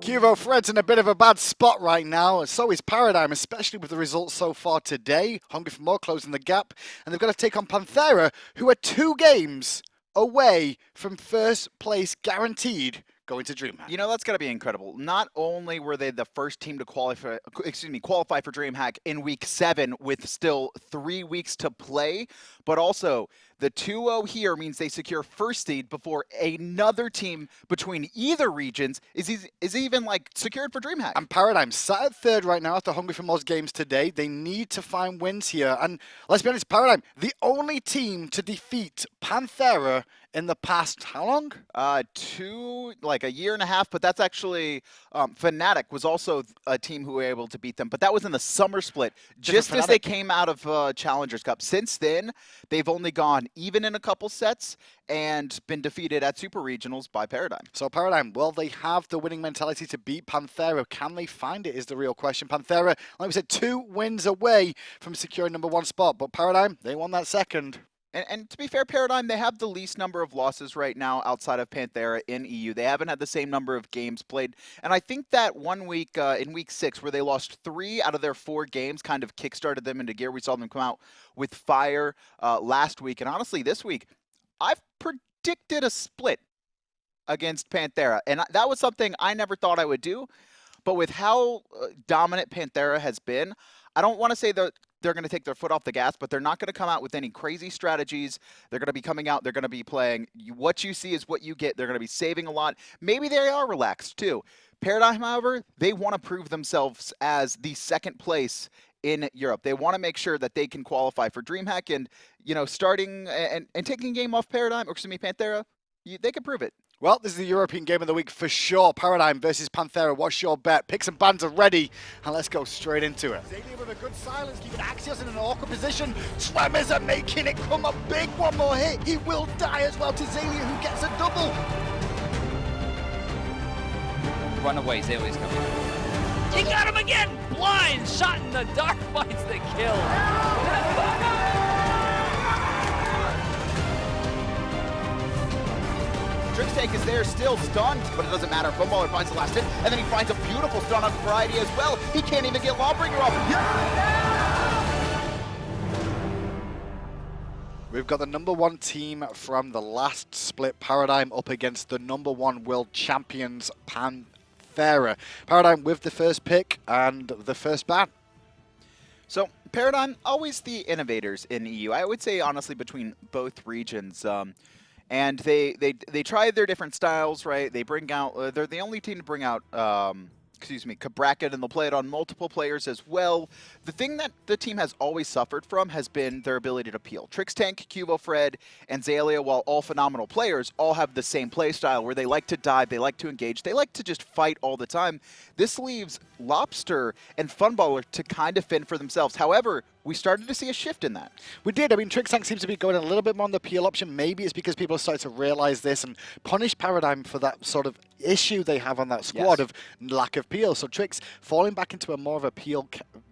QvoFred's in a bit of a bad spot right now, so is Paradigm, especially with the results so far today. Hungry for more, closing the gap, and they've got to take on Panthera, who are 2 games away from first place guaranteed going to DreamHack. You know, that's got to be incredible. Not only were they the first team to qualify for DreamHack in week 7 with still 3 weeks to play, but also the 2-0 here means they secure first seed before another team between either regions is even like secured for DreamHack. And Paradigm sat at 3rd right now after Hungry for More's games today. They need to find wins here. And let's be honest, Paradigm, the only team to defeat Panthera in the past, how long? Like a year and a half, but that's actually, Fnatic was also a team who were able to beat them, but that was in the summer split, just as they came out of Challengers Cup. Since then, they've only gone even in a couple sets and been defeated at Super Regionals by Paradigm. So Paradigm, will they have the winning mentality to beat Panthera? Can they find it is the real question. Panthera, like we said, 2 wins away from securing #1 spot, but Paradigm, they won that 2nd. And to be fair, Paradigm, they have the least number of losses right now outside of Panthera in EU. They haven't had the same number of games played. And I think that 1 week in week 6 where they lost 3 out of their 4 games kind of kickstarted them into gear. We saw them come out with fire last week. And honestly, this week, I've predicted a split against Panthera. And that was something I never thought I would do. But with how dominant Panthera has been, I don't want to say that they're going to take their foot off the gas, but they're not going to come out with any crazy strategies. They're going to be coming out. They're going to be playing. What you see is what you get. They're going to be saving a lot. Maybe they are relaxed too. Paradigm, however, they want to prove themselves as the 2nd place in Europe. They want to make sure that they can qualify for DreamHack, and starting and taking a game off Paradigm, or excuse me, Panthera, they can prove it. Well, this is the European game of the week for sure. Paradigm versus Panthera. What's your bet? Picks and bans are ready, and let's go straight into it. Xaliea with a good silence, keeping Axios in an awkward position. Tremors are making it come up big. One more hit. He will die as well to Xaliea, who gets a double. Run away, Xalia's coming. He got him again! Blind shot in the dark finds the kill. Trixtank is there, still stunned, but it doesn't matter. Funballer finds the last hit, and then he finds a beautiful stun on Variety as well. He can't even get Lawbringer off. We've got the #1 team from the last split, Paradigm, up against the #1 world champions, Panthera. Paradigm with the first pick and the first ban. So Paradigm, always the innovators in EU. I would say, honestly, between both regions. And they try their different styles, right? They bring out, they're the only team to bring out, Bracket, and they'll play it on multiple players as well. The thing that the team has always suffered from has been their ability to peel. Trixtank, QvoFred, and Xaliea, while all phenomenal players, all have the same play style where they like to dive, they like to engage, they like to just fight all the time. This leaves Lawbster and Funballer to kind of fend for themselves. However, we started to see a shift in that. We did. I mean, Trixtank seems to be going a little bit more on the peel option. Maybe it's because people are starting to realize this and punish Paradigm for that sort of issue they have on that squad of lack of peel. So Trix falling back into a more of a peel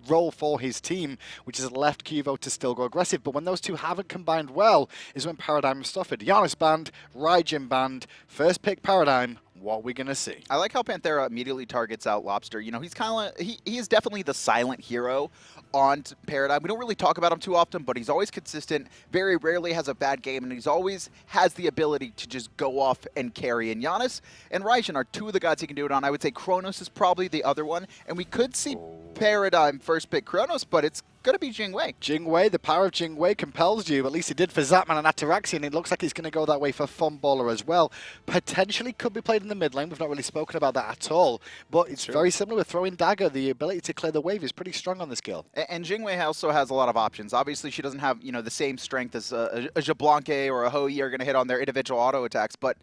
role for his team, which has left Qvo to still go aggressive. But when those two haven't combined well is when Paradigm has suffered. Giannis banned, Raijin banned, first pick Paradigm. What are we going to see? I like how Panthera immediately targets out Lawbster. You know, he's kind of he is definitely the silent hero on Paradigm. We don't really talk about him too often, but he's always consistent, very rarely has a bad game, and he's always has the ability to just go off and carry. And Giannis and Raijin are 2 of the guys he can do it on. I would say Chronos is probably the other one, and we could see Paradigm first pick Chronos, but it's going to be Jing Wei. Jing Wei, the power of Jing Wei compels you. At least he did for Zapman and Ataraxi, and it looks like he's going to go that way for Funballer as well. Potentially could be played in the mid lane. We've not really spoken about that at all, but it's very similar with throwing dagger. The ability to clear the wave is pretty strong on this skill. And Jing Wei also has a lot of options. Obviously, she doesn't have the same strength as a Jablanque or a Hoi are going to hit on their individual auto attacks, but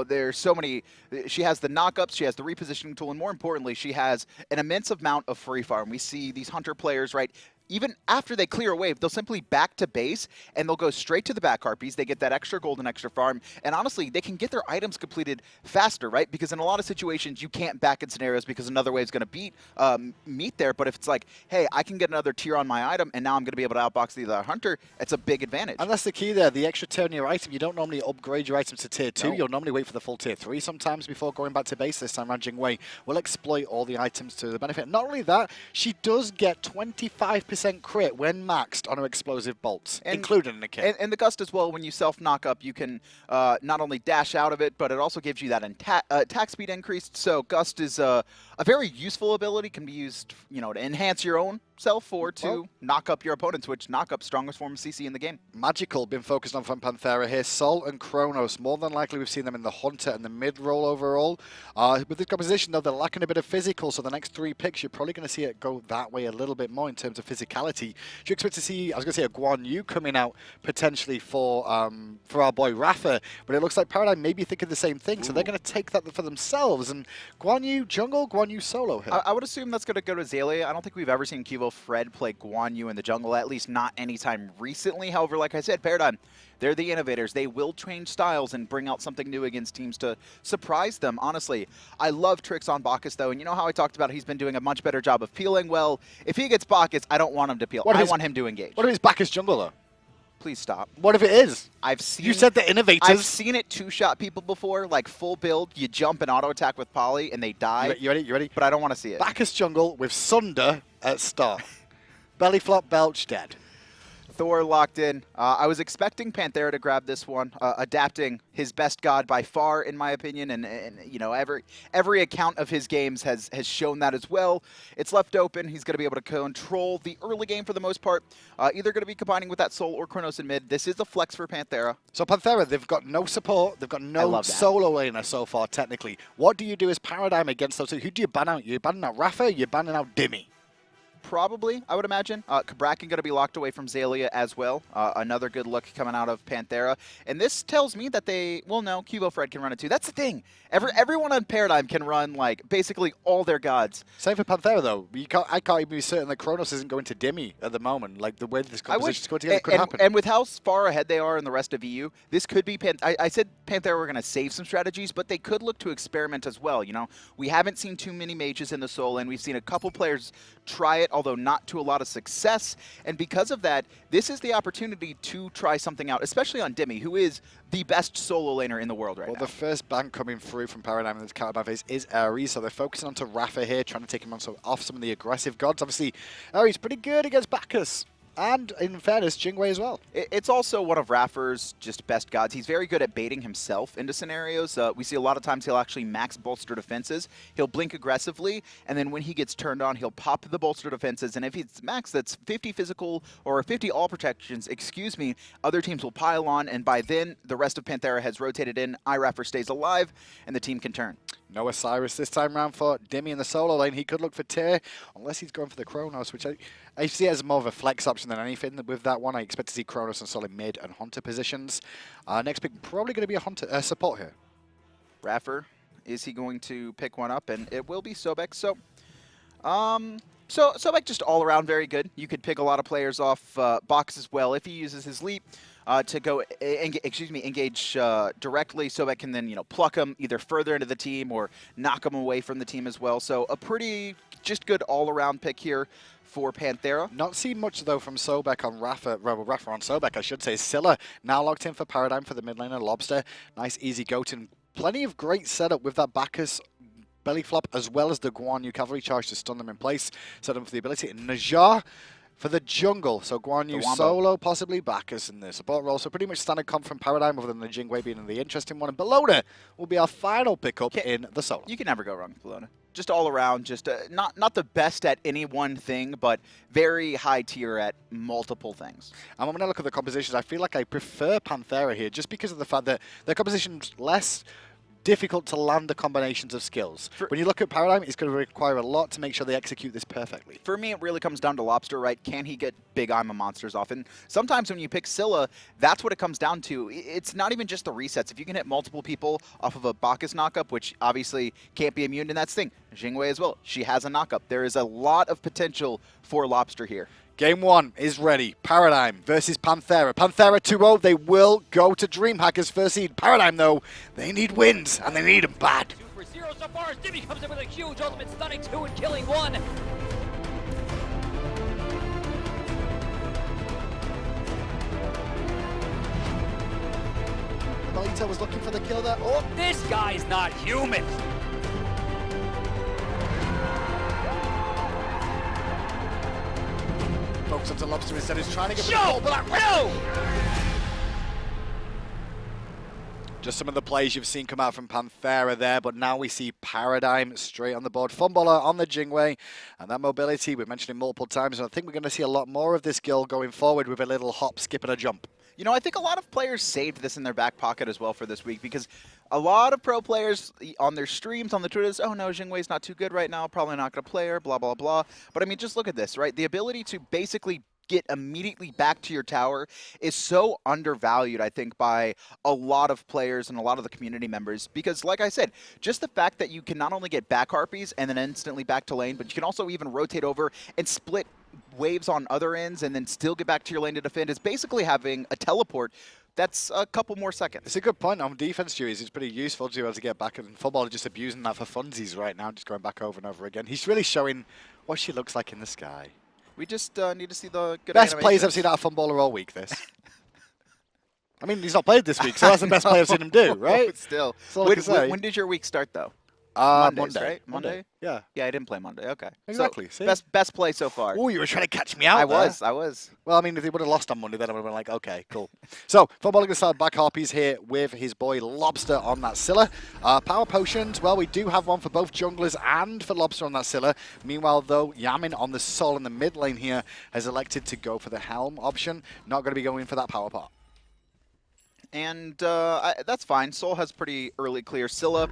there's so many. She has the knockups, she has the repositioning tool, and more importantly, she has an immense amount of free farm. We see these hunter players, right, even after they clear a wave, they'll simply back to base, and they'll go straight to the back harpies. They get that extra gold and extra farm, and honestly, they can get their items completed faster, right? Because in a lot of situations, you can't back in scenarios because another wave's going to meet there. But if it's like, hey, I can get another tier on my item, and now I'm going to be able to outbox the other hunter, it's a big advantage. And that's the key there, the extra tier on your item. You don't normally upgrade your items to tier 2. No. You'll normally wait for the full tier 3 sometimes before going back to base. This time around, Jing will exploit all the items to the benefit. Not only that, she does get 25% crit when maxed on her explosive bolts, included in the kit. And the Gust as well, when you self-knock up, you can not only dash out of it, but it also gives you that attack speed increase. So Gust is a very useful ability, can be used, you know, to enhance your own self or to knock up your opponents, which knock up strongest form of CC in the game. Magical been focused on from Panthera here. Sol and Chronos, more than likely we've seen them in the Hunter and the mid-roll overall. With this composition though, they're lacking a bit of physical, so the next 3 picks, you're probably going to see it go that way a little bit more in terms of physicality. Do you expect to see, I was going to say, a Guan Yu coming out potentially for our boy iRaffer, but it looks like Paradigm may be thinking the same thing, so they're going to take that for themselves. And Guan Yu jungle, Guan Yu solo here. I would assume that's going to go to Xaliea. I don't think we've ever seen QvoFred play Guan Yu in the jungle, at least not anytime recently. However, like I said, Paradigm, they're the innovators. They will change styles and bring out something new against teams to surprise them. Honestly, I love Trix on Bacchus, though, and you know how I talked about he's been doing a much better job of peeling? Well, if he gets Bacchus, I don't want him to peel. I want him to engage. What if it's Bacchus jungle, though? Please stop. What if it is? You said the innovators. I've seen it two-shot people before, like full build. You jump and auto-attack with Poly, and they die. You ready? You ready? But I don't want to see it. Bacchus jungle with Sunder at start. Belly flop, Belch dead. Thor locked in. I was expecting Panthera to grab this one, adapting his best god by far, in my opinion, and you know, every account of his games has shown that as well. It's left open. He's going to be able to control the early game for the most part. Either going to be combining with that Soul or Chronos in mid. This is a flex for Panthera. So Panthera, they've got no support. They've got no solo laner so far, technically. What do you do as Paradigm against those two? Who do you ban out? You're banning out iRaffer, you're banning out Dimi. Probably, I would imagine. Kraken going to be locked away from Xaliea as well. Another good look coming out of Panthera. And this tells me that they, well, no, QvoFred can run it too. That's the thing. Everyone on Paradigm can run, like, basically all their gods. Same for Panthera, though. I can't even be certain that Chronos isn't going to Dimi at the moment. Like, the way this composition is going together could happen. And with how far ahead they are in the rest of EU, this could be... I said Panthera were going to save some strategies, but they could look to experiment as well, you know? We haven't seen too many mages in the Soul, and we've seen a couple players try it, although not to a lot of success. And because of that, this is the opportunity to try something out, especially on Dimi, who is the best solo laner in the world right now. Well, the first ban coming through from Paradigm in this counter ban phase is Ares, so they're focusing on iRaffer here, trying to take him on off some of the aggressive gods. Obviously, Ares pretty good against Bacchus. And, in fairness, Jing as well. It's also one of Raffer's just best gods. He's very good at baiting himself into scenarios. We see a lot of times he'll actually max bolster defenses. He'll blink aggressively, and then when he gets turned on, he'll pop the bolster defenses. And if he's max, that's 50 physical or 50 all protections, excuse me, other teams will pile on, and by then, the rest of Panthera has rotated in. iRaffer stays alive, and the team can turn. No Osiris this time round for Dimi in the solo lane. He could look for Tyr, unless he's going for the Chronos, which I see as more of a flex option than anything with that one. I expect to see Chronos in solid mid and Hunter positions. Next pick probably going to be a Hunter support here. Raffer, is he going to pick one up? And it will be Sobek. So Sobek just all around very good. You could pick a lot of players off Bacchus as well if he uses his leap. To go, engage directly. Sobek can then, pluck him either further into the team or knock him away from the team as well. So a pretty just good all-around pick here for Panthera. Not seen much, though, from Sobek on Raffer on Sobek, I should say. Scylla now locked in for Paradigm for the mid laner. Lawbster, nice easy go-to. Plenty of great setup with that Bacchus belly flop, as well as the Guan Yu cavalry charge to stun them in place. Set them for the ability. And Najar for the jungle, so Guan Yu solo, possibly Bacchus in the support role. So pretty much standard comp from Paradigm, other than the Jing being the interesting one. And Bellona will be our final pickup in the solo. You can never go wrong with Bellona. Just all around, just not the best at any one thing, but very high tier at multiple things. And when I look at the compositions, I feel like I prefer Panthera here, just because of the fact that their composition's less difficult to land the combinations of skills. When you look at Paradigm, it's going to require a lot to make sure they execute this perfectly. For me, it really comes down to Lawbster, right? Can he get big I'm a monsters off? And sometimes when you pick Scylla, that's what it comes down to. It's not even just the resets. If you can hit multiple people off of a Bacchus knockup, which obviously can't be immune to that thing, Jing as well, she has a knockup. There is a lot of potential for Lawbster here. Game 1 is ready. Paradigm versus Panthera. Panthera 2-0. They will go to DreamHack as first seed. Paradigm, though, they need wins, and they need them bad. 2 for 0 so far as Dimi comes in with a huge ultimate, stunning 2 and killing 1. emilitoo was looking for the kill there. Oh, This guy's not human. focus onto Lawbster instead. He's trying to get the Show! ball, but that No! just some of the plays you've seen come out from Panthera there, but now we see Paradigm straight on the board. Funballer on the Jing way, and that mobility, we've mentioned it multiple times, and I think we're going to see a lot more of this skill going forward with a little hop, skip, and a jump. You know, I think a lot of players saved this in their back pocket as well for this week, because a lot of pro players on their streams, on the Twitters, oh no, Jingwei's not too good right now, probably not going to play her, blah, blah, blah. But I mean, just look at this, right? The ability to basically get immediately back to your tower is so undervalued, I think, by a lot of players and a lot of the community members. Because, like I said, just the fact that you can not only get back harpies and then instantly back to lane, but you can also even rotate over and split waves on other ends and then still get back to your lane to defend is basically having a teleport that's a couple more seconds. It's a good point on defense duties. It's pretty useful to be able to get back, and Funballer just abusing that for funsies right now, just going back over and over again. He's really showing what she looks like in the sky. We just need to see the good Best plays animations. I've seen out of Funballer all week, this. I mean, he's not played this week, so that's the best play I've seen him do, right? Still. That's all I can say. When did your week start, though? Mondays, right? Monday? Yeah. Yeah, I didn't play Monday. Okay. Exactly. So, See? best play so far. Oh, you were trying to catch me out I there. was. Well, I mean, if they would have lost on Monday, then I would have been like, okay, cool. So, Funballer going to start back harpies here with his boy Lawbster on that Scylla. Power potions, well, we do have one for both junglers and for Lawbster on that Scylla. Meanwhile, though, Yammyn on the Soul in the mid lane here has elected to go for the Helm option. Not going to be going for that power pot. And that's fine. Soul has pretty early clear. Scylla,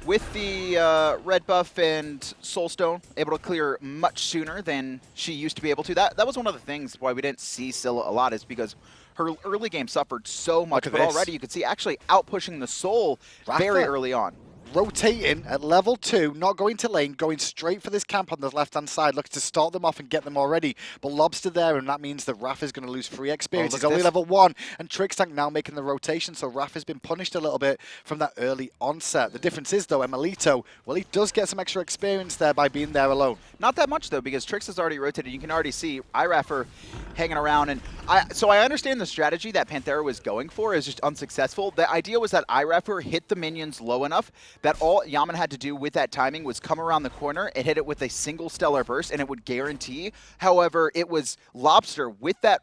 with the red buff and Soulstone, able to clear much sooner than she used to be able to. That was one of the things why we didn't see Scylla a lot, is because her early game suffered so much. But already you could see actually out-pushing the Soul very early on. Rotating at level 2, not going to lane, going straight for this camp on the left-hand side, looking to start them off and get them already. But Lawbster there, and that means that Raff is going to lose free experience. He's only level 1, and Trixtank now making the rotation, so Raff has been punished a little bit from that early onset. The difference is, though, emilitoo, well, he does get some extra experience there by being there alone. Not that much, though, because Trix has already rotated. You can already see iRaffer hanging around. And so I understand the strategy that Panthera was going for is just unsuccessful. The idea was that iRaffer hit the minions low enough that all Yammyn had to do with that timing was come around the corner and hit it with a single stellar burst, and it would guarantee. However, it was Lawbster with that,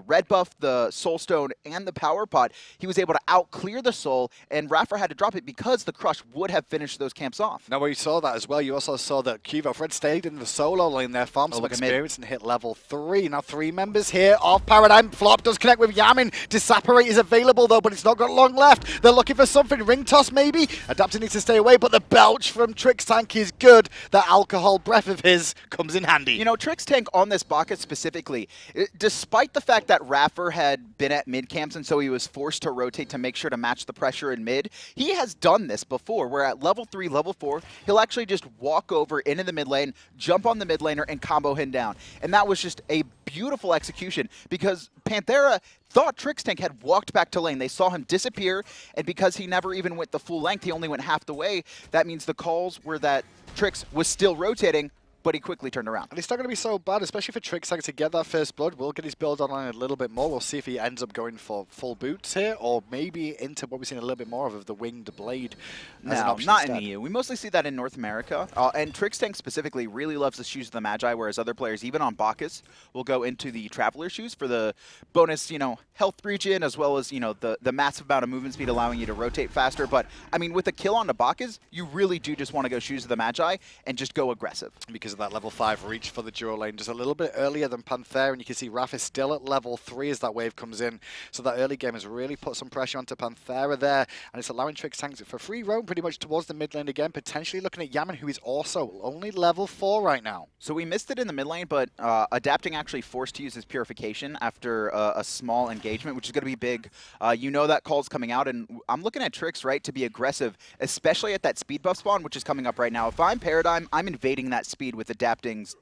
red buff, the Soulstone, and the power pot. He was able to out-clear the Soul, and Raffer had to drop it because the Crush would have finished those camps off. Now, we saw that as well. You also saw that QvoFred stayed in the solo lane there, farmed some experience, and hit level 3. Now, 3 members here of Paradigm. Flop does connect with Yammyn. Disapparate is available, though, but it's not got long left. They're looking for something. Ring toss, maybe? Adapter needs to stay away, but the belch from Trixtank is good. That alcohol breath of his comes in handy. You know, Trixtank on this Bacchus specifically, despite the fact that Raffer had been at mid camps and so he was forced to rotate to make sure to match the pressure in mid, he has done this before, where at level 3, level 4, he'll actually just walk over into the mid lane, jump on the mid laner, and combo him down. And that was just a beautiful execution, because Panthera thought Trixtank had walked back to lane. They saw him disappear, and because he never even went the full length, he only went half the way, that means the calls were that Trix was still rotating, but he quickly turned around. And it's not going to be so bad, especially for Trixtank to get that first blood. We'll get his build online a little bit more. We'll see if he ends up going for full boots here, or maybe into what we've seen a little bit more of the winged blade. No, not in EU. We mostly see that in North America. And Trixtank specifically really loves the Shoes of the Magi, whereas other players, even on Bacchus, will go into the Traveler Shoes for the bonus, health regen, as well as, the massive amount of movement speed allowing you to rotate faster. But, I mean, with a kill on the Bacchus, you really do just want to go Shoes of the Magi and just go aggressive. Because of that level 5 reach for the dual lane, just a little bit earlier than Panthera, and you can see Raff is still at level 3 as that wave comes in. So that early game has really put some pressure onto Panthera there, and it's allowing Trixtank for free roam pretty much towards the mid lane again, potentially looking at Yammyn, who is also only level 4 right now. So we missed it in the mid lane, but Adapting actually forced to use his Purification after a small engagement, which is going to be big. That call's coming out, and I'm looking at Trix, to be aggressive, especially at that speed buff spawn, which is coming up right now. If I'm Paradigm, I'm invading that speed with with Adapting's,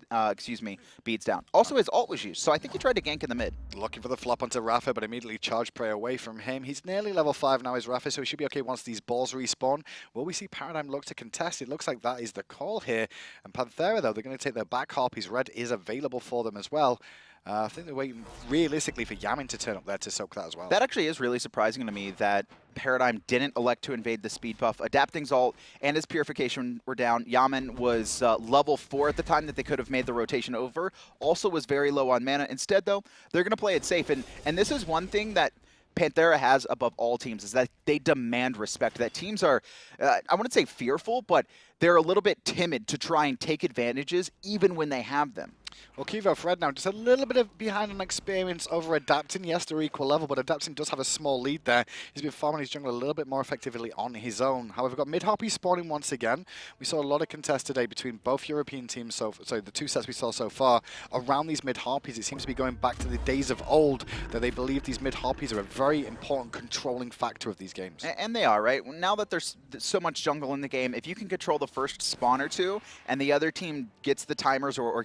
beads down. Also, his ult was used, so I think he tried to gank in the mid. Looking for the flop onto iRaffer, but immediately charge prey away from him. He's nearly level 5 now, is iRaffer, so he should be okay once these balls respawn. Will we see Paradigm look to contest? It looks like that is the call here. And Panthera, though, they're going to take their back harpies. Red is available for them as well. I think they're waiting realistically for Yammyn to turn up there to soak that as well. That actually is really surprising to me that Paradigm didn't elect to invade the speed buff. Adapting's ult and his purification were down. Yammyn was level 4 at the time that they could have made the rotation over. Also was very low on mana. Instead, though, they're going to play it safe. And this is one thing that Panthera has above all teams, is that they demand respect. That teams are, I wouldn't say fearful, but they're a little bit timid to try and take advantages even when they have them. Well, QvoFred now just a little bit of behind on experience over Adapting. Yes, they're equal level, but Adapting does have a small lead there. He's been farming his jungle a little bit more effectively on his own. However, we've got mid-harpy spawning once again. We saw a lot of contests today between both European teams, so the two sets we saw so far, around these mid-harpies. It seems to be going back to the days of old, that they believe these mid-harpies are a very important controlling factor of these games. And they are, right? Now that there's so much jungle in the game, if you can control the first spawn or two, and the other team gets the timers, or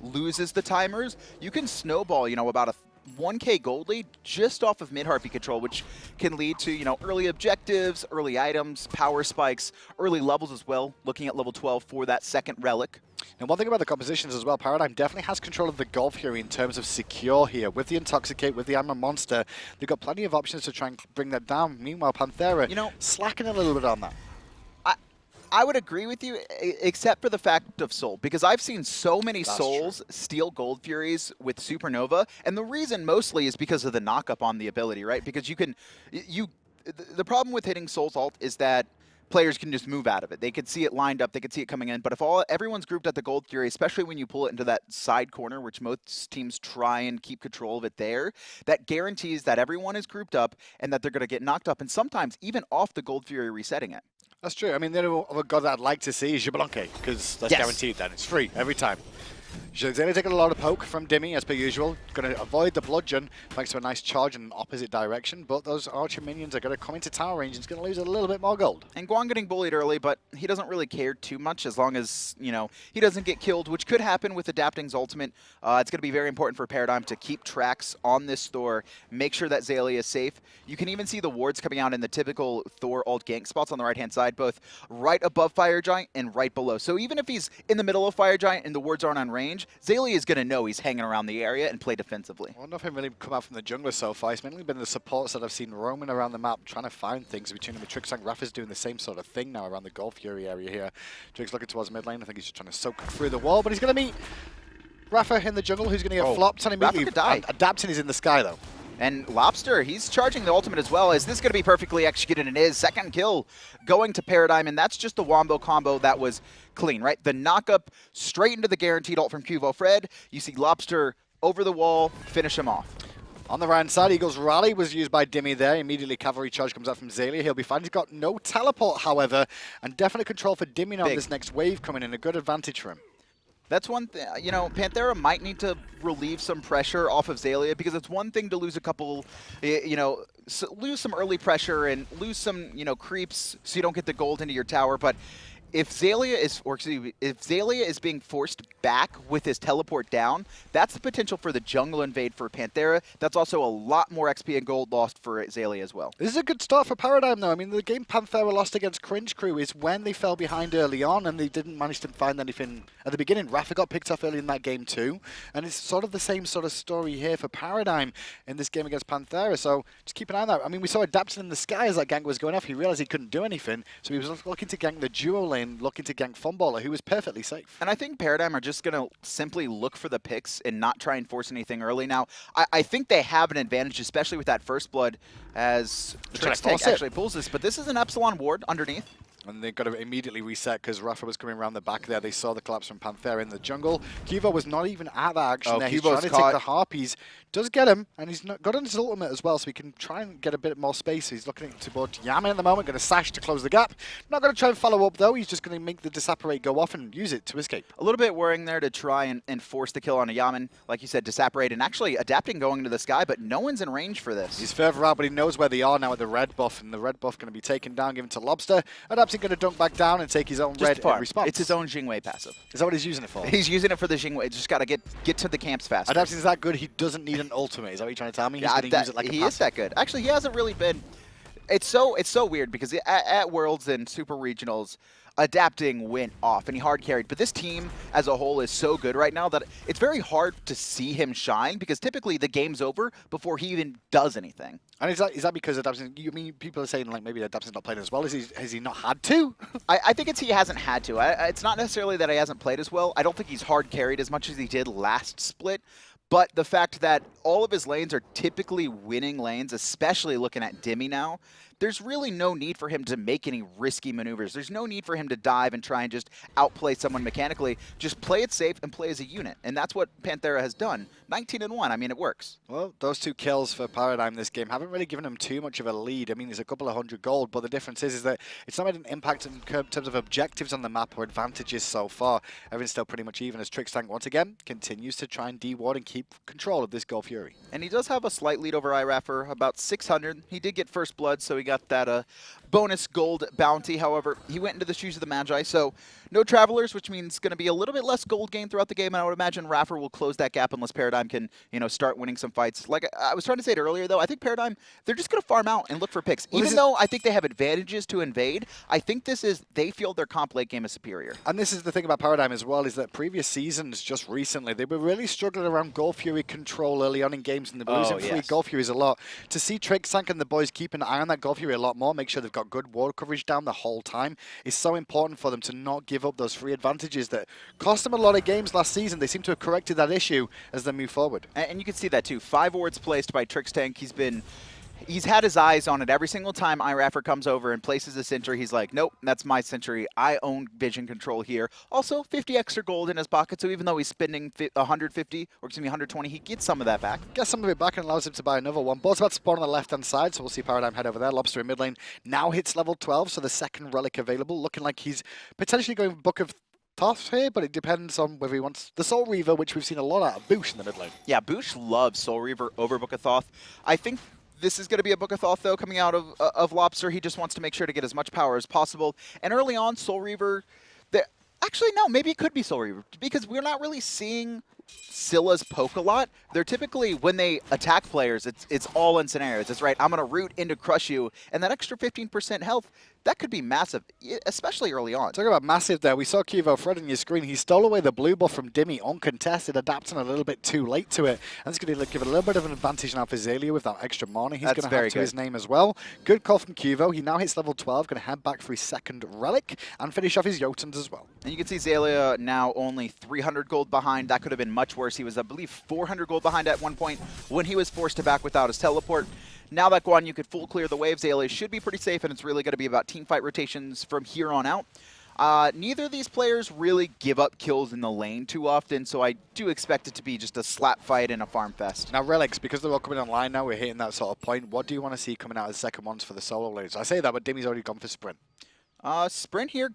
loses the timers, you can snowball, about a 1k gold lead just off of mid-harpy control, which can lead to, early objectives, early items, power spikes, early levels as well, looking at level 12 for that second relic. And one thing about the compositions as well, Paradigm definitely has control of the Golf Fury in terms of secure here. With the Intoxicate, with the Armor Monster, they've got plenty of options to try and bring that down. Meanwhile, Panthera, slacking a little bit on that. I would agree with you, except for the fact of Soul, because I've seen so many Souls steal Gold Furies with Supernova, and the reason mostly is because of the knock-up on the ability, right? Because the problem with hitting Soul's ult is that players can just move out of it. They could see it lined up, they could see it coming in, but if everyone's grouped at the Gold Fury, especially when you pull it into that side corner, which most teams try and keep control of it there, that guarantees that everyone is grouped up and that they're going to get knocked up, and sometimes even off the Gold Fury resetting it. That's true. I mean, the only other god that I'd like to see is Xaliea, because that's guaranteed then. It's free every time. Xaliea taking a lot of poke from Dimi, as per usual. Going to avoid the bludgeon thanks to a nice charge in an opposite direction, but those archer minions are going to come into tower range and it's going to lose a little bit more gold. And Guan getting bullied early, but he doesn't really care too much as long as, he doesn't get killed, which could happen with Adapting's ultimate. It's going to be very important for Paradigm to keep tracks on this Thor, make sure that Xaliea is safe. You can even see the wards coming out in the typical Thor ult gank spots on the right-hand side, both right above Fire Giant and right below. So even if he's in the middle of Fire Giant and the wards aren't on range, Xaliea is going to know he's hanging around the area and play defensively. Well, nothing really come out from the jungler so far. It's mainly been the supports that I've seen roaming around the map, trying to find things between them. Trixtank, iRaffer's doing the same sort of thing now around the Golf Fury area here. Trix looking towards mid lane. I think he's just trying to soak through the wall, but he's going to meet iRaffer in the jungle, who's going to get flopped and immediately Adapting is in the sky, though. And Lawbster, he's charging the ultimate as well. Is this going to be perfectly executed? And his second kill going to Paradigm, and that's just the Wombo combo that was clean, right? The knock-up straight into the guaranteed ult from QvoFred. You see Lawbster over the wall, finish him off. On the right side, Eagle's Rally was used by Dimi there. Immediately cavalry charge comes out from Xaliea. He'll be fine. He's got no teleport, however, and definite control for Dimi now. This next wave coming in, a good advantage for him. That's one thing, Panthera might need to relieve some pressure off of Xaliea, because it's one thing to lose a couple, lose some early pressure and lose some, creeps so you don't get the gold into your tower, but if Xaliea is being forced back with his teleport down, that's the potential for the jungle invade for Panthera. That's also a lot more XP and gold lost for Xaliea as well. This is a good start for Paradigm, though. I mean, the game Panthera lost against Cringe Crew is when they fell behind early on and they didn't manage to find anything at the beginning. iRaffer got picked off early in that game too, and it's sort of the same sort of story here for Paradigm in this game against Panthera. So just keep an eye on that. I mean, we saw Adapting in the sky as that gank was going off. He realized he couldn't do anything, so he was looking to gank the duo lane, looking to gank Funballer, who was perfectly safe. And I think Paradigm are just going to simply look for the picks and not try and force anything early. Now, I think they have an advantage, especially with that first blood, as Trixtank actually pulls this. But this is an Epsilon ward underneath. And they've got to immediately reset because iRaffer was coming around the back there. They saw the collapse from Panthera in the jungle. Qvo was not even at that action there. He's trying to take the Harpies. Does get him, and he's got on his ultimate as well, so he can try and get a bit more space. He's looking towards Yammyn at the moment, going to sash to close the gap. Not going to try and follow up, though. He's just going to make the Disapparate go off and use it to escape. A little bit worrying there to try and force the kill on a Yammyn. Like you said, Disapparate, and actually Adapting going into the sky, but no one's in range for this. He's further out, but he knows where they are now at the red buff, and the red buff going to be taken down, given to Lawbster. Adapting Adapting going to dunk back down and take his own Just red response? It's his own Jingwei passive. Is that what he's using it for? He's using it for the Jingwei. Just got to get to the camps faster. Adapting is that good, he doesn't need an ultimate. Is that what you're trying to tell me? He's Yeah, going to use it like a he passive. is that good. Actually, he hasn't really been. It's so weird because at Worlds and Super Regionals, Adapting went off and he hard carried. But this team as a whole is so good right now that it's very hard to see him shine because typically the game's over before he even does anything. And is that because Adapting, you mean people are saying like maybe Adapting's not playing as well? Has he not had to? I think he hasn't had to. It's not necessarily that he hasn't played as well. I don't think he's hard carried as much as he did last split. But the fact that all of his lanes are typically winning lanes, especially looking at Dimi now, there's really no need for him to make any risky maneuvers. There's no need for him to dive and try and just outplay someone mechanically. Just play it safe and play as a unit. And that's what Panthera has done. 19-1. I mean, it works. Well, those 2 kills for Paradigm this game haven't really given him too much of a lead. I mean, there's a couple of 100 gold, but the difference is that it's not made an impact in terms of objectives on the map or advantages so far. Everything's still pretty much even as Trixtank, once again, continues to try and de-ward and keep control of this Go Fury. And he does have a slight lead over iRaffer, about 600. He did get first blood, so he got that bonus gold bounty. However, he went into the shoes of the Magi, so no Travelers, which means going to be a little bit less gold gain throughout the game, and I would imagine Raffer will close that gap unless Paradigm can, start winning some fights. Like I was trying to say it earlier, though, I think Paradigm, they're just going to farm out and look for picks. Well, even though I think they have advantages to invade, I think they feel their comp late game is superior. And this is the thing about Paradigm as well, is that previous seasons, just recently, they were really struggling around Go Fury control early on in games, and they were losing free Go Furies a lot. To see Trixtank and the boys keep an eye on that Go Fury a lot more, make sure they've got good ward coverage down the whole time, is so important for them to not give up those free advantages that cost them a lot of games last season. They seem to have corrected that issue as they move forward. And you can see that too. 5 wards placed by Trixtank. He's had his eyes on it every single time iRaffer comes over and places a sentry. He's like, nope, that's my sentry. I own vision control here. Also, 50 extra gold in his pocket, so even though he's spending 120, he gets some of that back. Gets some of it back and allows him to buy another one. Both about to spawn on the left-hand side, so we'll see Paradigm head over there. Lawbster in mid lane now hits level 12, so the second relic available, looking like he's potentially going Book of Thoth here, but it depends on whether he wants the Soul Reaver, which we've seen a lot out of Boosh in the mid lane. Yeah, Boosh loves Soul Reaver over Book of Thoth. I think this is going to be a Book of Thoth, though, coming out of Lawbster. He just wants to make sure to get as much power as possible. And early on, Soul Reaver... Actually, no, maybe it could be Soul Reaver, because we're not really seeing Scylla's poke a lot. They're typically, when they attack players, it's all in scenarios. It's right, I'm going to root into crush you, and that extra 15% health, that could be massive, especially early on. Talking about massive there, we saw QvoFred on your screen. He stole away the blue buff from Dimi uncontested, adapting a little bit too late to it. And it's going to give it a little bit of an advantage now for Xaliea with that extra mana he's going to have to his name as well. Good call from Qvo. He now hits level 12, going to head back for his second relic and finish off his Jotuns as well. And you can see Xaliea now only 300 gold behind. That could have been much worse. He was, I believe, 400 gold behind at one point when he was forced to back without his teleport. Now that Guan, you could full clear the wave, Xaliea should be pretty safe, and it's really going to be about teamfight rotations from here on out. Neither of these players really give up kills in the lane too often, so I do expect it to be just a slap fight and a farm fest. Now, relics, because they're all coming online now, we're hitting that sort of point. What do you want to see coming out of the second ones for the solo lanes? I say that, but Dimi's already gone for sprint. Sprint here,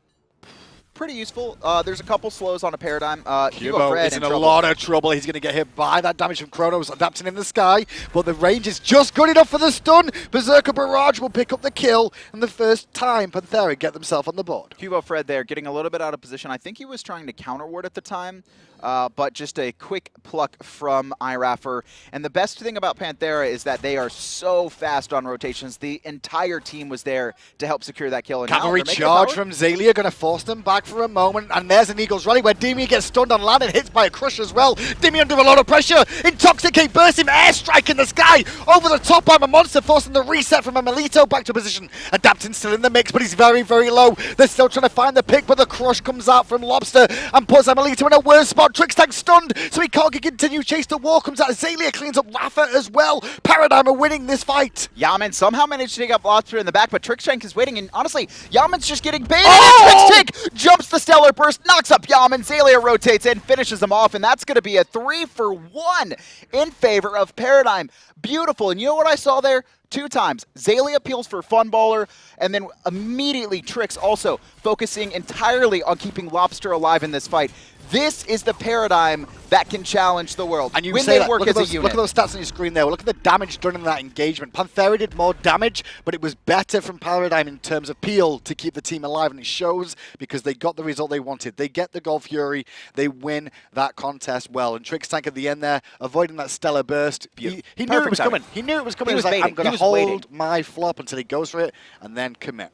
pretty useful. There's a couple slows on a Paradigm. QvoFred is in a lot of trouble. He's going to get hit by that damage from Chronos, adapting in the sky, but the range is just good enough for the stun. Berserker Barrage will pick up the kill, and the first time Panthera get themselves on the board. QvoFred there, getting a little bit out of position. I think he was trying to counter ward at the time, but just a quick pluck from iRaffer. And the best thing about Panthera is that they are so fast on rotations. The entire team was there to help secure that kill. And Cavalry charge from Xaliea, going to force them back for a moment, and there's an Eagle's Rally where Dimi gets stunned on land and hits by a crush as well. Dimi under a lot of pressure. Intoxicate bursts him, airstrike in the sky. Over the top by a monster, forcing the reset from emilitoo back to position. Adapting still in the mix, but he's very, very low. They're still trying to find the pick, but the crush comes out from Lawbster and puts emilitoo in a worse spot. Trixtank stunned, so he can't continue chase. The war comes out. Xaliea cleans up Raffer as well. Paradigm are winning this fight. Yammyn somehow managed to take up Lawbster in the back, but Trixtank is waiting, and honestly, Yammyn's just getting baited. Oh! Trixtank jumps the Stellar Burst, knocks up Yammyn, Xaliea rotates in, finishes him off, and that's going to be a 3-for-1 in favor of Paradigm. Beautiful, and you know what I saw there? 2 times. Xaliea peels for Funballer, and then immediately Trix also focusing entirely on keeping Lawbster alive in this fight. This is the paradigm that can challenge the world. And you when say they that, work look as at those, a unit. Look at those stats on your screen there. Look at the damage done in that engagement. Panthera did more damage, but it was better from Paradigm in terms of peel to keep the team alive, and it shows because they got the result they wanted. They get the Gold Fury. They win that contest well. And Trixtank at the end there, avoiding that stellar burst. He knew it was coming. He knew it was coming. He was like, I'm going to hold my flop until he goes for it and then commit.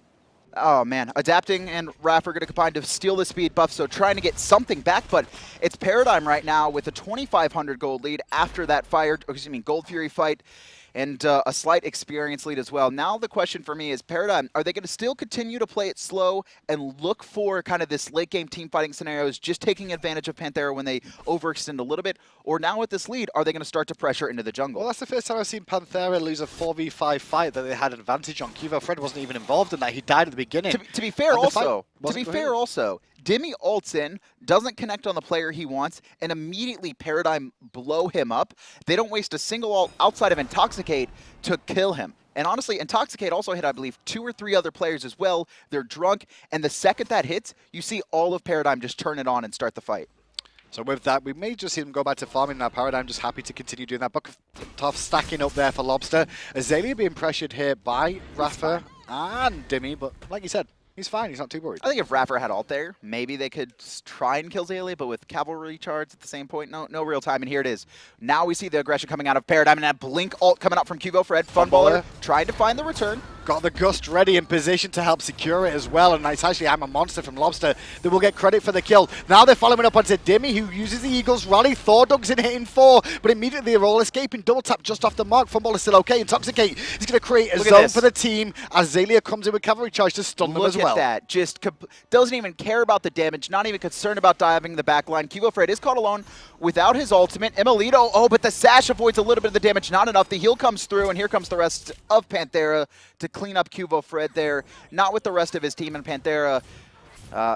Oh, man. Adapting and iRaffer going to combine to steal the speed buff, so trying to get something back, but it's Paradigm right now with a 2,500 gold lead after that Gold Fury fight, and a slight experience lead as well. Now the question for me is, Paradigm, are they going to still continue to play it slow and look for kind of this late game team fighting scenarios, just taking advantage of Panthera when they overextend a little bit? Or now with this lead, are they going to start to pressure into the jungle? Well, that's the first time I've seen Panthera lose a 4v5 fight that they had advantage on. QvoFred wasn't even involved in that. He died at the beginning. To be fair also, Dimi ults in, doesn't connect on the player he wants, and immediately Paradigm blow him up. They don't waste a single ult outside of Intoxicate to kill him. And honestly, Intoxicate also hit, I believe, 2 or 3 other players as well. They're drunk, and the second that hits, you see all of Paradigm just turn it on and start the fight. So with that, we may just see them go back to farming now. Paradigm just happy to continue doing that. Bacchus stacking up there for Lawbster. Xaliea being pressured here by iRaffer and Dimi, but like you said, he's fine. He's not too worried. I think if iRaffer had ult there, maybe they could try and kill Xaliea, but with cavalry charge at the same point, no real time. And here it is. Now we see the aggression coming out of Paradigm, and that blink ult coming out from QvoFred. Funballer trying to find the return. Got the Gust ready in position to help secure it as well, and it's actually I'm a Monster from Lawbster that will get credit for the kill. Now they're following up onto Dimi, who uses the Eagles rally. Thor dugs in, hitting 4, but immediately they're all escaping. Double tap just off the mark. Funballer still okay. Intoxicate is going to create a zone for the team as Xaliea comes in with cavalry charge to stun them as well. Look at that. Just doesn't even care about the damage, not even concerned about diving the back line. QvoFred is caught alone without his ultimate. Emilitoo, oh, but the sash avoids a little bit of the damage, not enough. The heal comes through, and here comes the rest of Panthera to clean up QvoFred there, not with the rest of his team, and Panthera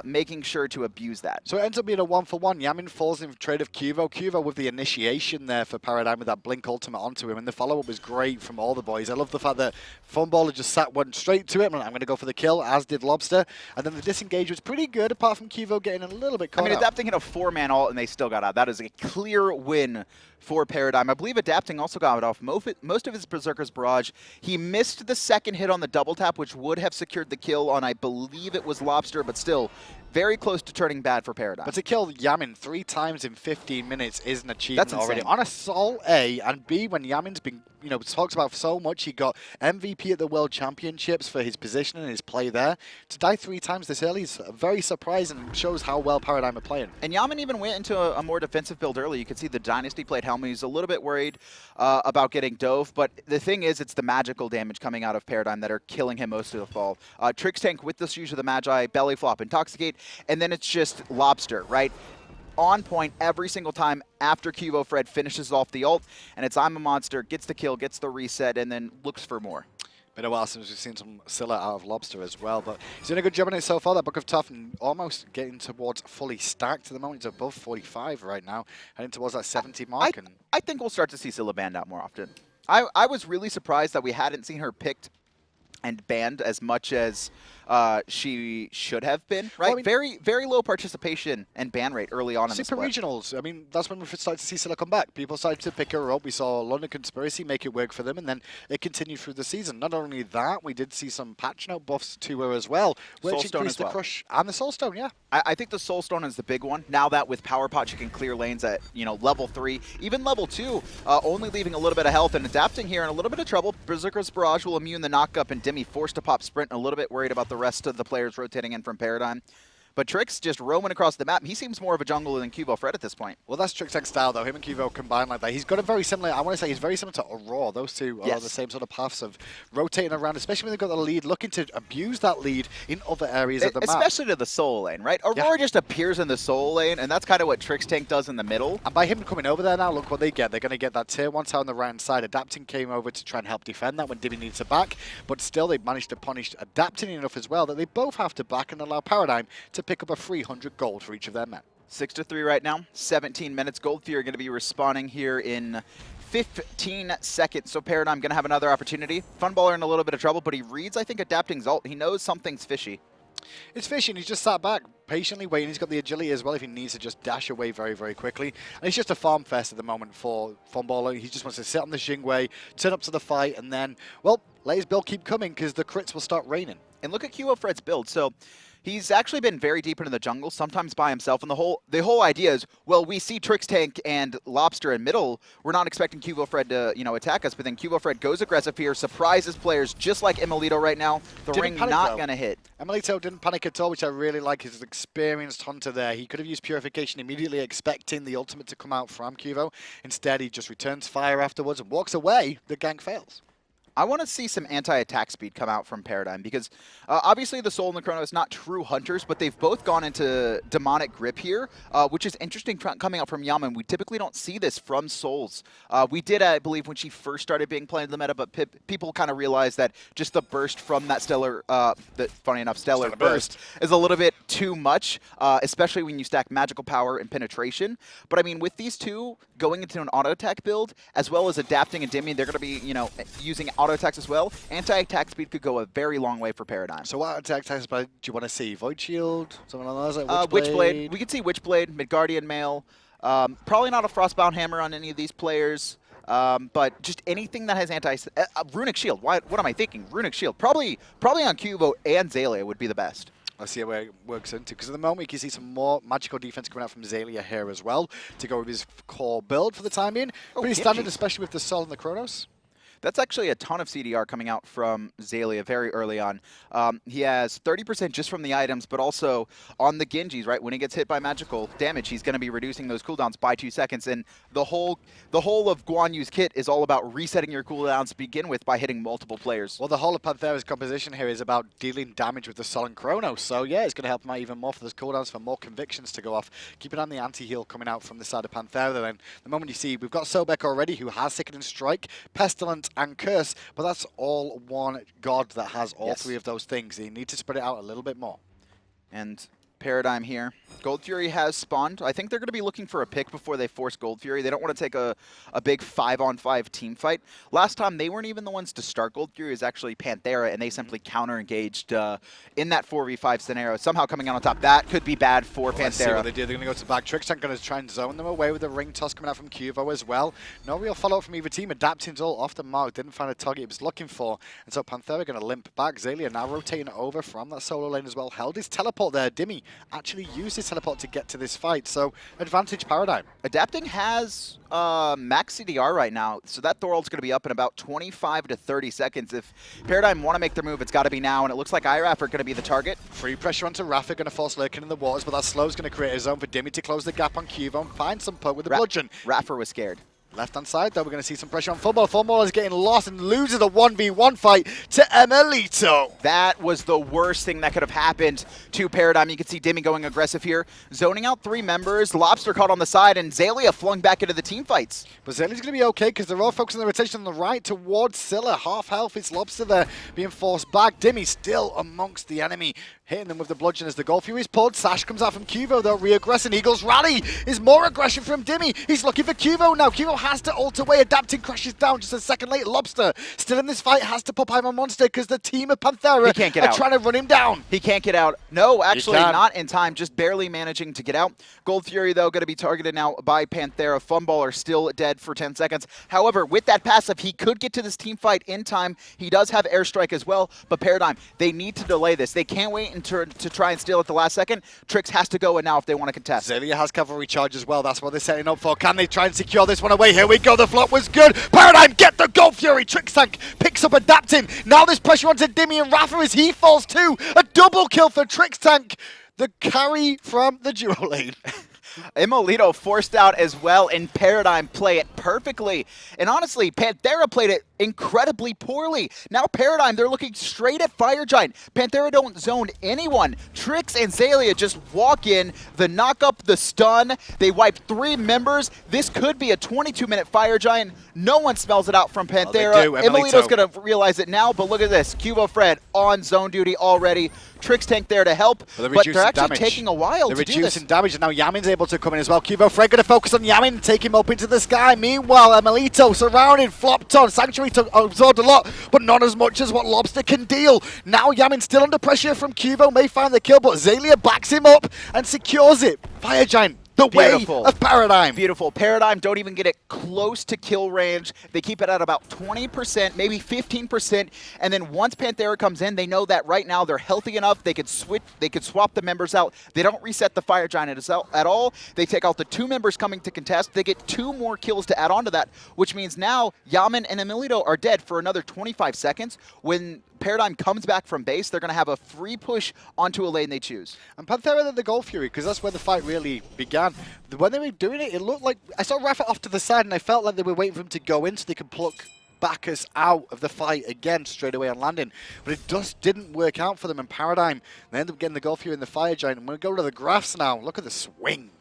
making sure to abuse that. So it ends up being a 1-for-1. Yammyn falls in trade of Cuvo with the initiation there for Paradigm with that blink ultimate onto him, and the follow-up was great from all the boys. I love the fact that Funballer just went straight to it, and I'm going to go for the kill, as did Lawbster, and then the disengage was pretty good, apart from Cuvo getting a little bit caught out. Adapting hit a 4-man ult, and they still got out. That is a clear win for Paradigm. I believe Adapting also got it off most of his Berserker's Barrage. He missed the second hit on the double tap, which would have secured the kill on, I believe it was Lawbster, but still very close to turning bad for Paradigm. But to kill Yammyn 3 times in 15 minutes is an achievement already. Insane. On Assault A and B, when Yammyn's been, talks about so much, he got MVP at the World Championships for his position and his play there. To die 3 times this early is very surprising and shows how well Paradigm are playing. And Yammyn even went into a more defensive build early. You could see the Dynasty played Helmet. He's a little bit worried about getting dove, but the thing is, it's the magical damage coming out of Paradigm that are killing him most of the fall. Trixtank with the use of the Magi, belly flop, Intoxicate, and then it's just Lawbster, right? On point every single time after QvoFred finishes off the ult, and it's I'm a Monster, gets the kill, gets the reset, and then looks for more. Been a while since we've seen some Scylla out of Lawbster as well, but he's doing a good job on it so far. That Book of Tough and almost getting towards fully stacked at the moment. He's above 45 right now, heading towards that 70 mark. I think we'll start to see Scylla banned out more often. I was really surprised that we hadn't seen her picked and banned as much as she should have been, right? Well, very low participation and ban rate early on in the split. Super regionals. I mean, that's when we started to see Scylla come back. People started to pick her up. We saw London Conspiracy make it work for them, and then it continued through the season. Not only that, we did see some patch note buffs to her as well, which increased the crush and the Soulstone, yeah. I think the Soulstone is the big one. Now that with Power Pot, you can clear lanes at, level 3, even level 2, only leaving a little bit of health and adapting here in a little bit of trouble. Berserker's Barrage will immune the knockup, and Dimi forced to pop sprint, a little bit worried about the rest of the players rotating in from Paradigm. But Trix just roaming across the map. He seems more of a jungler than QvoFred at this point. Well, that's Trixtank's style, though. Him and Cuvo combined like that. He's got a very similar, I want to say he's very similar to Aurora. Those two are the same sort of paths of rotating around, especially when they've got the lead, looking to abuse that lead in other areas of the map. Especially to the soul lane, right? Aurora just appears in the soul lane, and that's kind of what Trixtank does in the middle. And by him coming over there now, look what they get. They're going to get that tier 1 tower on the right-hand side. Adapting came over to try and help defend that when Dimi needs to back, but still they managed to punish Adapting enough as well that they both have to back and allow Paradigm to pick up a 300 gold for each of their men. 6-3 right now, 17 minutes. Gold Fury going to be respawning here in 15 seconds, so Paradigm going to have another opportunity. Funballer in a little bit of trouble, but he reads, I think, adapting's ult. He knows something's fishy. It's fishing. He's just sat back, patiently waiting. He's got the agility as well if he needs to just dash away very, very quickly. And it's just a farm fest at the moment for Funballer. He just wants to sit on the Jing way, turn up to the fight, and then, well, let his build keep coming because the crits will start raining. And look at QvoFred's build. So he's actually been very deep into the jungle, sometimes by himself. And the whole idea is, well, we see Trixtank and Lawbster in middle. We're not expecting QvoFred to, attack us. But then QvoFred goes aggressive here, surprises players, just like emilitoo right now. The ring not going to hit. emilitoo didn't panic at all, which I really like. He's an experienced hunter there. He could have used Purification immediately, expecting the ultimate to come out from Qvo. Instead, he just returns fire afterwards and walks away. The gank fails. I want to see some anti-attack speed come out from Paradigm because obviously the Soul and the Chronos not true hunters, but they've both gone into demonic grip here, which is interesting coming out from Yammyn. We typically don't see this from Souls. We did, I believe, when she first started being played in the meta, but people kind of realized that just the burst from that stellar, funny enough, stellar burst is a little bit too much, especially when you stack magical power and penetration. But I mean, with these two going into an auto attack build, as well as adapting and Dimi, they're going to be, using auto attacks as well. Anti-attack speed could go a very long way for Paradigm. So what anti-attack speed do you want to see? Void Shield? Something like that? Like Witchblade. We could see Witchblade, Midgardian Mail. Probably not a Frostbound Hammer on any of these players. But just anything that has Runic Shield. What am I thinking? Runic Shield. Probably on Qvo and Xaliea would be the best. Let's see where it works into, because at the moment you can see some more magical defense coming out from Xaliea here as well to go with his core build for the time being. Pretty standard, especially with the Sol and the Chronos. That's actually a ton of CDR coming out from Xaliea very early on. He has 30% just from the items, but also on the Genjis, right? When he gets hit by magical damage, he's going to be reducing those cooldowns by 2 seconds. And the whole of Guan Yu's kit is all about resetting your cooldowns to begin with by hitting multiple players. Well, the whole of Panthera's composition here is about dealing damage with the Sol and Chronos. So yeah, it's going to help him out even more for those cooldowns, for more convictions to go off. Keep an eye on the anti-heal coming out from the side of Panthera. Then the moment you see, we've got Sobek already, who has Sickening Strike, Pestilence, and Curse, but that's all one god that has all three of those things. You need to spread it out a little bit more. And Paradigm here. Gold Fury has spawned. I think they're going to be looking for a pick before they force Gold Fury. They don't want to take a big 5-on-5 team fight. Last time, they weren't even the ones to start Gold Fury. It was actually Panthera, and they simply counter-engaged in that 4v5 scenario, somehow coming out on top. That could be bad for Panthera. Let's see what they do. They're going to go to the back. Trixtank going to try and zone them away with the ring toss coming out from Qvo as well. No real follow-up from either team. Adapting's all off the mark. Didn't find a target it was looking for. And so Panthera going to limp back. Xaliea now rotating over from that solo lane as well. Held his teleport there. Dimi actually used his teleport to get to this fight. So advantage Paradigm. Adapting has max CDR right now, so that Thor ult's going to be up in about 25 to 30 seconds. If Paradigm want to make their move, it's got to be now, and it looks like iRaffer going to be the target. Free pressure onto Raffer, going to force Lurking in the waters, but that slow's going to create a zone for Dimi to close the gap on Qvo and find some poke with the bludgeon. Raffer was scared. Left-hand side, though, we're going to see some pressure on Funballer. Funballer is getting lost and loses the 1v1 fight to emilitoo. That was the worst thing that could have happened to Paradigm. You can see Dimi going aggressive here, zoning out 3 members. Lawbster caught on the side, and Xaliea flung back into the team fights. But Xalia's going to be okay because they're all focusing their rotation on the right towards Scylla. Half health, it's Lawbster there being forced back. Dimi still amongst the enemy, hitting them with the bludgeon as the Gold Fury is pulled. Sash comes out from Qvo, though, re-aggressing. Eagles rally is more aggression from Dimi. He's looking for Qvo now. Qvo has to ult away. Adapting crashes down just a second later. Lawbster still in this fight, has to pop Iron Monster because the team of Panthera are trying to run him down. He can't get out. No, actually not in time, just barely managing to get out. Gold Fury, though, going to be targeted now by Panthera. Funballer still dead for 10 seconds. However, with that passive, he could get to this team fight in time. He does have airstrike as well, but Paradigm, they need to delay this. They can't wait to try and steal at the last second. Trix has to go in now if they want to contest. Xaliea has cavalry charge as well. That's what they're setting up for. Can they try and secure this one away? Here we go. The flop was good. Paradigm get the Gold Fury. Trixtank picks up Adapting. Now there's pressure onto Dimi and Raffer as he falls too. A double kill for Trixtank. The carry from the duo lane. emilitoo forced out as well, and Paradigm play it perfectly. And honestly, Panthera played it incredibly poorly. Now Paradigm, they're looking straight at Fire Giant. Panthera don't zone anyone. Trix and Xaliea just walk in, the knock up, the stun. They wipe 3 members. This could be a 22-minute Fire Giant. No one smells it out from Panthera. Emilito's going to realize it now, but look at this. QvoFred on zone duty already. Trixtank there to help, but they're actually taking a while to do this. They're reducing damage, and now Yammyn's able to come in as well. QvoFred going to focus on Yammyn, take him up into the sky. Meanwhile, emilitoo surrounded, flopped on. Sanctuary absorbed a lot, but not as much as what Lawbster can deal. Now Yammyn still under pressure from Qvo, may find the kill, but Xaliea backs him up and secures it. Fire Giant, the way of Paradigm. Beautiful. Paradigm don't even get it close to kill range. They keep it at about 20%, maybe 15%. And then once Panthera comes in, they know that right now they're healthy enough. They could switch. They could swap the members out. They don't reset the Fire Giant at all. They take out the 2 members coming to contest. They get 2 more kills to add on to that, which means now Yammyn and emilitoo are dead for another 25 seconds. When Paradigm comes back from base, they're going to have a free push onto a lane they choose. And Panthera then the Gold Fury, because that's where the fight really began. When they were doing it, it looked like, I saw iRaffer off to the side, and I felt like they were waiting for him to go in so they could pluck Bacchus out of the fight again straight away on landing. But it just didn't work out for them, and Paradigm, they end up getting the Gold Fury and the Fire Giant. And we're going to go to the graphs now. Look at the swing.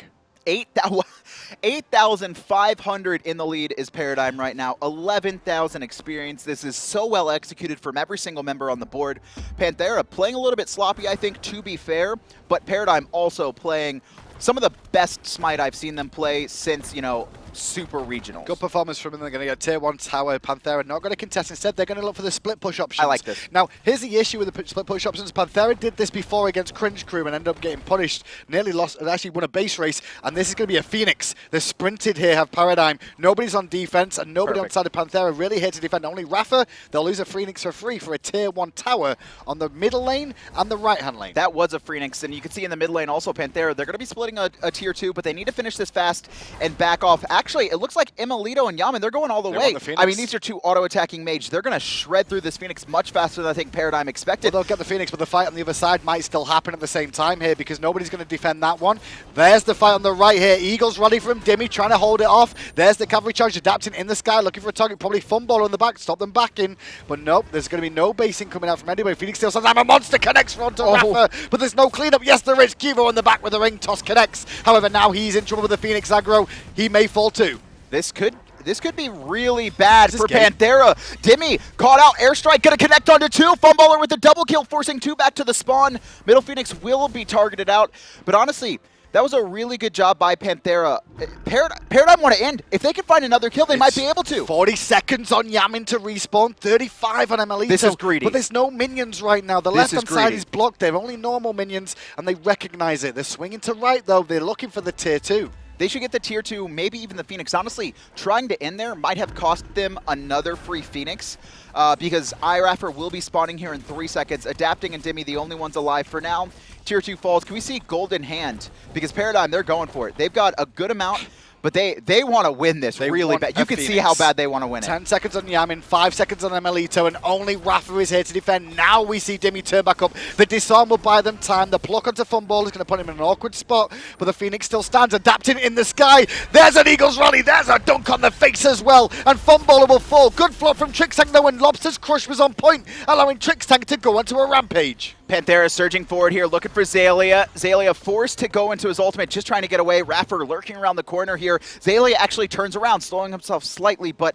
8,500 in the lead is Paradigm right now. 11,000 experience. This is so well executed from every single member on the board. Panthera playing a little bit sloppy, I think, to be fair, but Paradigm also playing some of the best Smite I've seen them play since, you know, Super Regionals. Good performance from them. They're going to get Tier 1 tower. Panthera not going to contest. Instead, they're going to look for the split push options. I like this. Now, here's the issue with the split push options. Panthera did this before against Cringe Crew and ended up getting punished. Nearly lost, actually won a base race, and this is going to be a Phoenix. They're sprinted here, have Paradigm. Nobody's on defense, and nobody on side of Panthera really here to defend. Only iRaffer, they'll lose a Phoenix for free for a Tier 1 tower on the middle lane and the right-hand lane. That was a Phoenix, and you can see in the mid lane also Panthera, they're going to be splitting a Tier 2, but they need to finish this fast and back off. Actually, it looks like emilitoo and Yammyn, they're going all the way. I mean, these are 2 auto-attacking mages. They're going to shred through this Phoenix much faster than I think Paradigm expected. Well, they'll get the Phoenix, but the fight on the other side might still happen at the same time here because nobody's going to defend that one. There's the fight on the right here. Eagles ready from Dimi, trying to hold it off. There's the cavalry charge adapting in the sky, looking for a target. Probably Funballer on the back, stop them backing. But nope, there's going to be no basing coming out from anybody. Phoenix still says, I'm a monster, connects onto iRaffer, but there's no cleanup. Yes, there is. Qvo in the back with the ring toss connects. However, now he's in trouble with the Phoenix aggro. He may fall too. This could be really bad for Panthera. Dimi caught out, airstrike, gonna connect onto 2. Funballer with the double kill, forcing 2 back to the spawn. Middle Phoenix will be targeted out, but honestly, that was a really good job by Panthera. Paradigm want to end. If they can find another kill, they might be able to. 40 seconds on Yammyn to respawn, 35 on emilitoo. This is greedy. But there's no minions right now. The left-hand side is blocked. They have only normal minions, and they recognize it. They're swinging to right, though. They're looking for the Tier 2. They should get the Tier 2, maybe even the Phoenix. Honestly, trying to end there might have cost them another free Phoenix because iRaffer will be spawning here in 3 seconds. Adapting and Dimi, the only ones alive for now. Tier 2 falls. Can we see Golden Hand? Because Paradigm, they're going for it. They've got a good amount, but they want to win this really bad. You can see how bad they want to win it. 10 seconds on Yammyn, 5 seconds on emilitoo, and only iRaffer is here to defend. Now we see Dimi turn back up. The disarm will buy them time. The pluck onto Funballer is going to put him in an awkward spot, but the Phoenix still stands, adapting in the sky. There's an Eagles rally. There's a dunk on the face as well, and Funballer will fall. Good flop from Trixtank though, and Lawbster's crush was on point, allowing Trixtank to go onto a rampage. Panthera surging forward here, looking for Xaliea. Xaliea forced to go into his ultimate, just trying to get away. iRaffer lurking around the corner here. Xaliea actually turns around, slowing himself slightly, but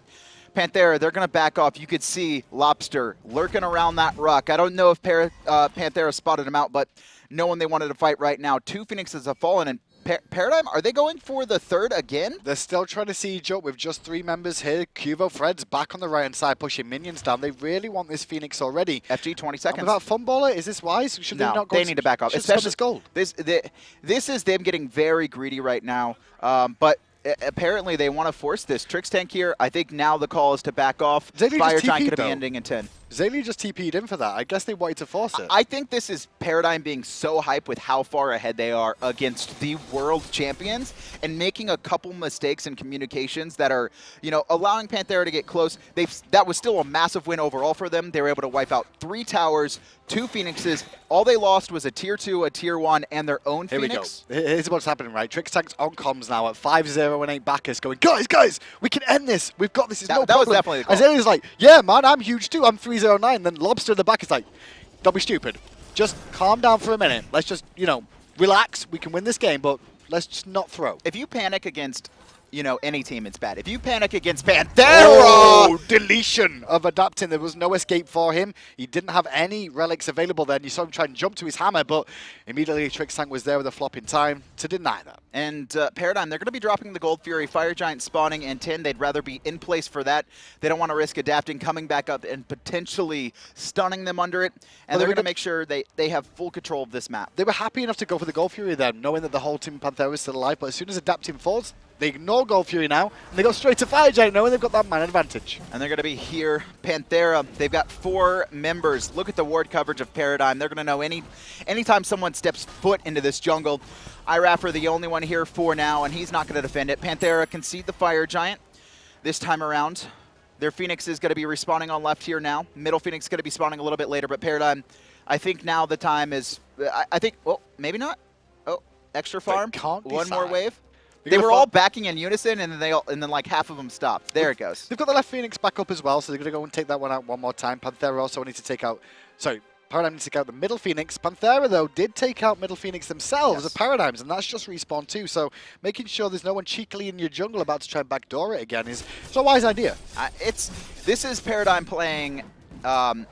Panthera, they're going to back off. You could see Lawbster lurking around that rock. I don't know if Panthera spotted him out, but no one they wanted to fight right now. 2 Phoenixes have fallen, and Paradigm, are they going for the 3rd again? They're still trying to siege up with just 3 members here. QvoFred's back on the right-hand side, pushing minions down. They really want this Phoenix already. FG, 20 seconds. Without Funballer, is this wise? Should they not go? They need to back off. Especially this gold. This is them getting very greedy right now. But apparently they want to force this. Trixtank here, I think now the call is to back off. Fire Giant going to be ending in 10. Xaliea just TP'd in for that. I guess they wanted to force it. I think this is Paradigm being so hyped with how far ahead they are against the world champions and making a couple mistakes in communications that are, you know, allowing Panthera to get close. That was still a massive win overall for them. They were able to wipe out 3 towers, 2 Phoenixes. All they lost was a tier 2, a tier 1, and their own Phoenix. Here we go. Here's what's happening, right? Trixtank's on comms now at 5-0 and 8 Bacchus going, guys, we can end this. We've got this. It's no problem. That was definitely the call. Xalia's like, yeah, man, I'm huge too. I'm 309. Then Lawbster in the back is like, don't be stupid. Just calm down for a minute. Let's just, you know, relax. We can win this game, but let's just not throw. If you panic against, you know, any team, it's bad. If you panic against Panthera... Oh, deletion of adapting. There was no escape for him. He didn't have any relics available then. You saw him try and jump to his hammer, but immediately Trixtank was there with a flop in time to deny that. And Paradigm, they're going to be dropping the Gold Fury, Fire Giant spawning, and 10. They'd rather be in place for that. They don't want to risk adapting, coming back up, and potentially stunning them under it. And they're going to make sure they have full control of this map. They were happy enough to go for the Gold Fury then, knowing that the whole team Panthera was still alive, but as soon as adapting falls, they ignore Gold Fury now, and they go straight to Fire Giant knowing they've got that man advantage. And they're going to be here. Panthera, they've got 4 members. Look at the ward coverage of Paradigm. They're going to know anytime someone steps foot into this jungle. iRaffer, the only one here for now, and he's not going to defend it. Panthera concede the Fire Giant this time around. Their Phoenix is going to be respawning on left here now. Middle Phoenix is going to be spawning a little bit later, but Paradigm, I think now the time is, I think, well, maybe not. Oh, extra farm. One more wave. They were all backing in unison, and then like half of them stopped. There it goes. They've got the left Phoenix back up as well, so they're going to go and take that one out one more time. Panthera also needs to take out... Sorry, Paradigm needs to take out the middle Phoenix. Panthera, though, did take out middle Phoenix themselves, the Paradigms, and that's just respawn too. So making sure there's no one cheekily in your jungle about to try and backdoor it again is a wise idea. This is Paradigm playing...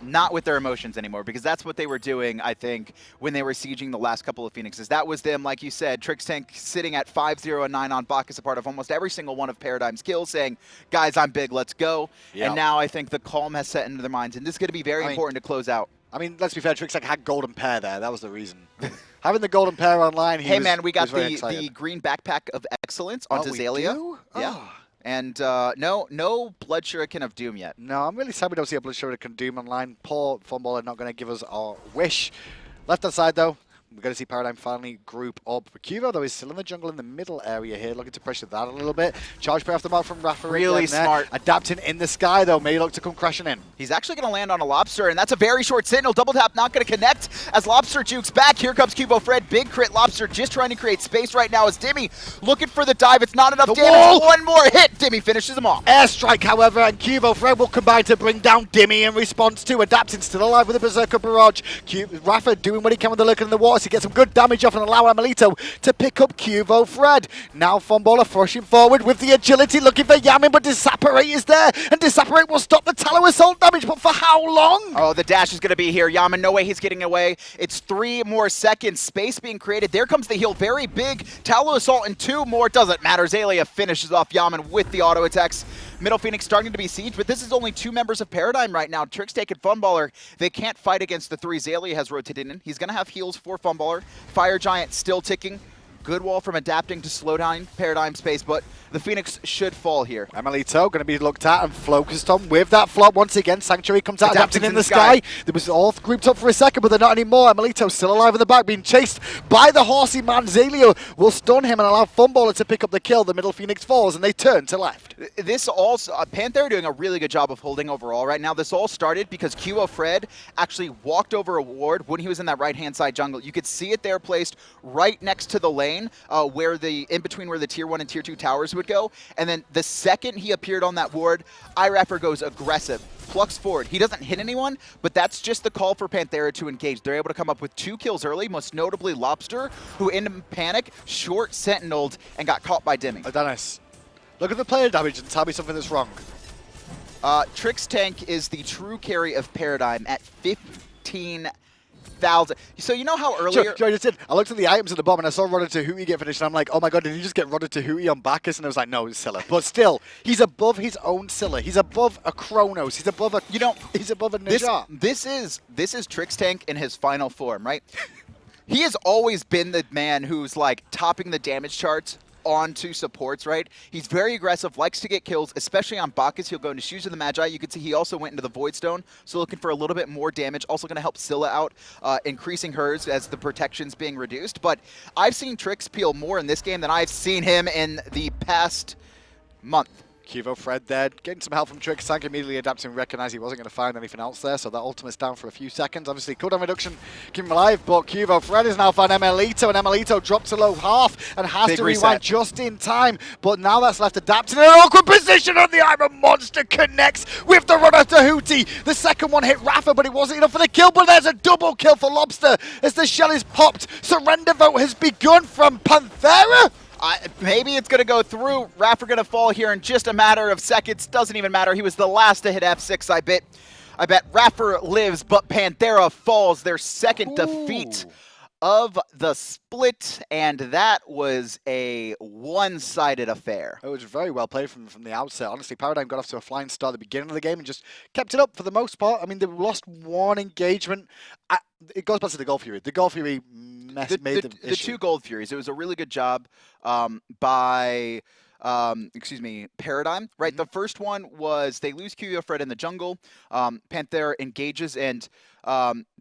not with their emotions anymore, because that's what they were doing, I think, when they were sieging the last couple of Phoenixes. That was them, like you said, Trixtank sitting at 5-0 and 9 on Bacchus, a part of almost every single one of Paradigm's kills, saying, guys, I'm big, let's go. Yep. And now I think the calm has set into their minds, and this is going to be very important to close out. I mean, let's be fair, Trixtank had golden pair there. That was the reason. Having the golden pair online, we got the green backpack of excellence onto Xaliea. Yeah. Oh. And no Blood Shuriken of Doom yet. No, I'm really sad we don't see a Blood Shuriken Doom online. Poor Funballer not going to give us our wish. Left-hand side, though, we're going to see Paradigm finally group up. Quvo, though, is still in the jungle in the middle area here, looking to pressure that a little bit. Charge play off the mark from Raffer. Really smart. Adapting in the sky, though, may look to come crashing in. He's actually going to land on a Lawbster, and that's a very short Sentinel. Double tap not going to connect as Lawbster jukes back. Here comes QvoFred. Big crit Lawbster just trying to create space right now as Dimi looking for the dive. It's not enough damage. One more hit. Dimi finishes him off. Airstrike, however, and QvoFred will combine to bring down Dimi in response to adapting, still alive with a Berserker Barrage. Raffer doing what he can with the lurker in the water to get some good damage off and allow emilitoo to pick up QvoFred. Now Funballer rushing forward with the agility, looking for Yammyn, but Disapparate is there, and Disapparate will stop the Tallow Assault damage, but for how long? Oh, the dash is going to be here. Yammyn, no way he's getting away. It's 3 more seconds. Space being created. There comes the heal. Very big. Tallow Assault and 2 more. Doesn't matter. Xaliea finishes off Yammyn with the auto attacks. Middle Phoenix starting to be sieged, but this is only 2 members of Paradigm right now. Trixtank and Funballer, they can't fight against the 3 Xaliea has rotated in. He's going to have heals for Funballer. Fire Giant still ticking. Good wall from adapting to slow down Paradigm space, but the Phoenix should fall here. emilitoo going to be looked at and focused on with that flop once again. Sanctuary comes out, adapting in the sky. There was all grouped up for a second, but they're not anymore. emilitoo still alive in the back, being chased by the horsey man. Xaliea will stun him and allow Funballer to pick up the kill. The middle Phoenix falls, and they turn to left. This also, Panthera doing a really good job of holding overall right now. This all started because QvoFred actually walked over a ward when he was in that right-hand side jungle. You could see it there placed right next to the lane. Where in between where the tier 1 and tier 2 towers would go, and then the second he appeared on that ward, iRaffer goes aggressive, plucks forward. He doesn't hit anyone, but that's just the call for Panthera to engage. They're able to come up with 2 kills early, most notably Lawbster, who in panic short sentineled and got caught by Dimi. Dennis, look at the player damage and tell me something that's wrong. Trixtank is the true carry of Paradigm at 15,000. So you know how earlier... Sure, I just did. I looked at the items at the bottom and I saw Rodder Tahuti get finished and I'm like, oh my god, did he just get Rodder Tahuti on Bacchus? And I was like, no, it's Scylla. But still, he's above his own Scylla. He's above a Chronos. He's above a... he's above a Najah. This is Trixtank in his final form, right? He has always been the man who's like topping the damage charts onto supports, right? He's very aggressive, likes to get kills, especially on Bacchus. He'll go into Shoes of the Magi. You can see he also went into the Void Stone, so looking for a little bit more damage. Also going to help Scylla out, increasing hers as the protection's being reduced. But I've seen Trix peel more in this game than I've seen him in the past month. QvoFred there, getting some help from Trixtank, immediately adapting, recognized he wasn't going to find anything else there, so that ultimate's down for a few seconds. Obviously, cooldown reduction keep him alive, but QvoFred has now found emilitoo, and emilitoo dropped to low half and has to rewind just in time. But now that's left adapting in an awkward position, and the Iron Monster connects with the runner to Hootie. The second one hit iRaffer, but it wasn't enough for the kill, but there's a double kill for Lawbster as the shell is popped. Surrender vote has begun from Panthera. Maybe it's going to go through. iRaffer going to fall here in just a matter of seconds. Doesn't even matter. He was the last to hit F6, I bet. iRaffer lives, but Panthera falls. Their second defeat of the split, and that was a one-sided affair. It was very well played from the outset. Honestly, Paradigm got off to a flying start at the beginning of the game and just kept it up for the most part. I mean, they lost one engagement. It goes back to the Gold Fury. The Gold Fury made the two Gold Furies. It was a really good job by Paradigm, right? The first one was they lose QvoFred in the jungle. Panthera engages, and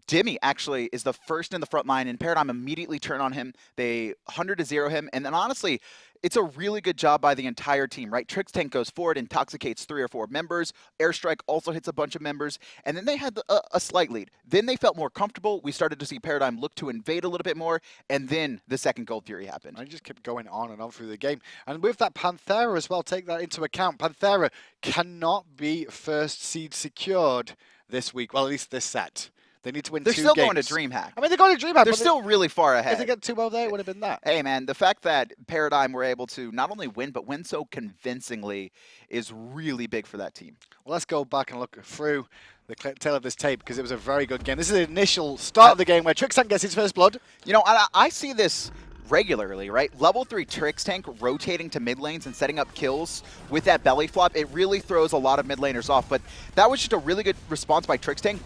Dimi actually is the first in the front line, and Paradigm immediately turn on him. They 100-0 him, and then honestly, it's a really good job by the entire team, right? Trixtank goes forward, intoxicates 3 or 4 members. Airstrike also hits a bunch of members, and then they had a slight lead. Then they felt more comfortable. We started to see Paradigm look to invade a little bit more, and then the second Gold Fury happened. I just kept going on and on through the game. And with that Panthera as well, take that into account. Panthera cannot be first seed secured this week, well, at least this set. They need to win 2 games. They're still going to DreamHack. I mean, they're going to DreamHack. They're still really far ahead. If they get 2-0 there, it would have been that. Hey, man, the fact that Paradigm were able to not only win, but win so convincingly is really big for that team. Well, let's go back and look through the tail of this tape because it was a very good game. This is the initial start of the game where Trixtank gets his first blood. You know, I see this regularly, right? Level 3 Trixtank rotating to mid lanes and setting up kills with that belly flop, it really throws a lot of mid laners off. But that was just a really good response by Trixtank.